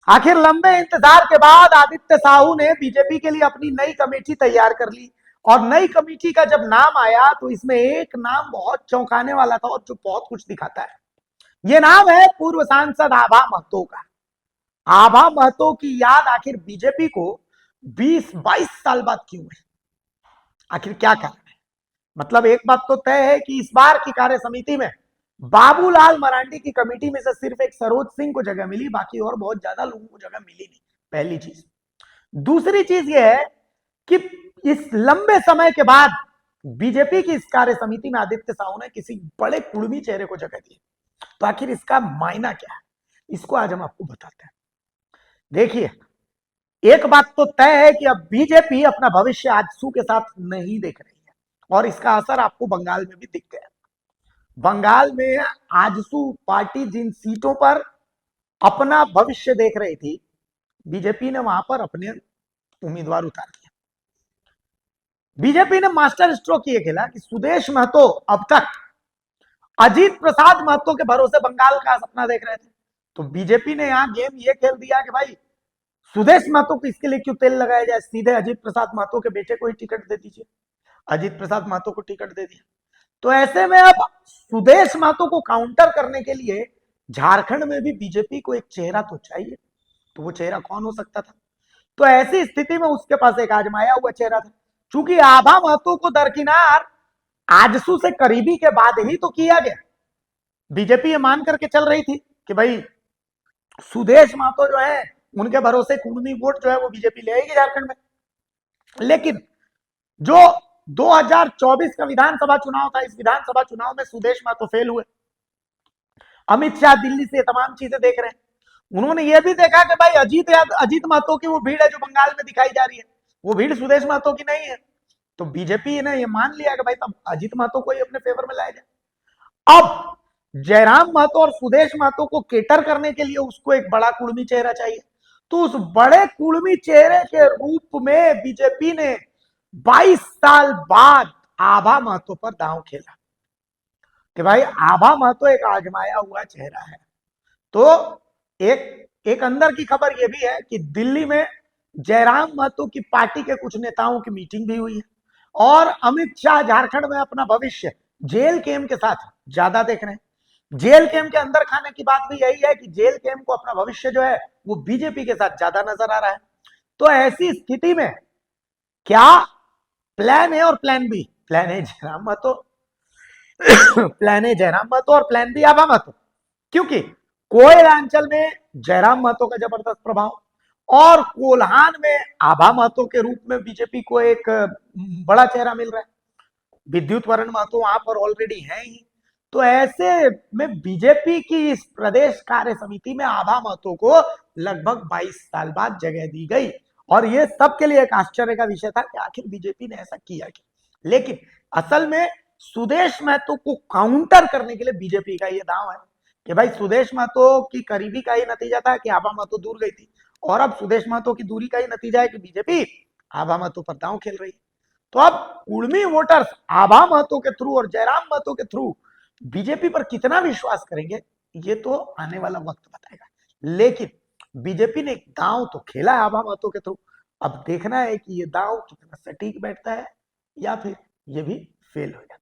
आखिर लंबे इंतजार के बाद आदित्य साहू ने बीजेपी के लिए अपनी नई कमेटी तैयार कर ली। और नई कमेटी का जब नाम आया तो इसमें एक नाम बहुत चौंकाने वाला था और जो बहुत कुछ दिखाता है। यह नाम है पूर्व सांसद आभा महतो का। आभा महतो की याद आखिर बीजेपी को 20-22 साल बाद क्यों है? आखिर क्या कारण है? मतलब एक बात तो तय है कि इस बार की कार्य समिति में बाबूलाल मरांडी की कमेटी में से सिर्फ एक सरोज सिंह को जगह मिली, बाकी और बहुत ज्यादा लोगों को जगह मिली नहीं। पहली चीज। दूसरी चीज यह है कि इस लंबे समय के बाद बीजेपी की इस कार्य समिति में आदित्य साहू ने किसी बड़े कुड़मी चेहरे को जगह दी। तो आखिर इसका मायना क्या है, इसको आज हम आपको बताते हैं। देखिए, एक बात तो तय है कि अब बीजेपी अपना भविष्य आजसू के साथ नहीं देख रही है और इसका असर आपको बंगाल में भी दिख गया। बंगाल में आजसू पार्टी जिन सीटों पर अपना भविष्य देख रही थी, बीजेपी ने वहां पर अपने उम्मीदवार उतार दिए। बीजेपी ने मास्टर स्ट्रोक ये खेला कि सुदेश महतो अब तक अजीत प्रसाद महतो के भरोसे बंगाल का सपना देख रहे थे, तो बीजेपी ने यहां गेम ये खेल दिया कि भाई सुदेश महतो को इसके लिए क्यों तेल लगाया जाए, सीधे अजीत प्रसाद महतो के बेटे को ही टिकट दे दीजिए। अजीत प्रसाद महतो को टिकट दे दिया। तो ऐसे में अब सुदेश महतो को काउंटर करने के लिए झारखंड में भी बीजेपी को एक चेहरा तो चाहिए। तो वो चेहरा कौन हो सकता था? तो ऐसी स्थिति में उसके पास एक आजमाया हुआ चेहरा था। चूंकि आभा महतो को दरकिनार आजसू से करीबी के बाद ही तो किया गया। बीजेपी ये मान करके चल रही थी कि भाई सुदेश महतो जो है उनके भरोसे कुर्मी वोट जो है वो बीजेपी ले आएगी झारखंड में। लेकिन जो 2024 का विधानसभा चुनाव था, इस विधानसभा चुनाव में सुदेश महतो फेल हुए। अमित शाह दिल्ली से तमाम चीजें देख रहे हैं। उन्होंने ये भी देखा कि भाई अजीत महतो की वो भीड़ है जो बंगाल में दिखाई जा रही है, वो भीड़ सुदेश महतो की नहीं है। तो बीजेपी ने ये मान लिया कि भाई तब अजीत महतो को ही अपने फेवर में लाया जाए। अब जयराम महतो और सुदेश महतो को केटर करने के लिए उसको एक बड़ा कुड़मी चेहरा चाहिए। तो उस बड़े कुड़मी चेहरे के रूप में बीजेपी ने 22 साल बाद आभा महतो पर दांव खेला कि भाई आभा महतो एक आजमाया हुआ चेहरा है। तो एक अंदर की खबर यह भी है कि दिल्ली में जयराम महतो की पार्टी के कुछ नेताओं की मीटिंग भी हुई है और अमित शाह झारखंड में अपना भविष्य जेल केम के साथ ज्यादा देख रहे हैं। जेल केम के अंदर खाने की बात भी यही है कि जेल केम को अपना भविष्य जो है वो बीजेपी के साथ ज्यादा नजर आ रहा है। तो ऐसी स्थिति में क्या प्लान ए और plan B? Plan A Jairam Mahato plan A Jairam Mahato और प्लान बी आभा महतो। क्योंकि कोयलांचल में जयराम महतो का जबरदस्त प्रभाव और कोल्हान में आभा महतो के रूप में बीजेपी को एक बड़ा चेहरा मिल रहा है। विद्युत वरण महतो वहां पर ऑलरेडी है ही। तो ऐसे में बीजेपी की इस प्रदेश कार्य समिति में आभा महतो को लगभग 22 साल बाद जगह दी गई और यह सबके लिए एक आश्चर्य का विषय था कि आखिर बीजेपी ने ऐसा किया क्यों। लेकिन असल में सुदेश महतो को काउंटर करने के लिए बीजेपी का यह दांव है कि भाई सुदेश महतो की करीबी का ही नतीजा था कि आभा महतो दूर गई थी और अब सुदेश महतो की दूरी का ही नतीजा है कि बीजेपी आभा महतो पर दांव खेल रही है। तो अब कुड़मी वोटर्स आभा महतो के थ्रू और जयराम महतो के थ्रू बीजेपी पर कितना विश्वास करेंगे ये तो आने वाला वक्त बताएगा। लेकिन बीजेपी ने एक दांव तो खेला है आभा महतो के थ्रू। अब देखना है कि ये दांव कितना सटीक बैठता है या फिर ये भी फेल हो जाता है।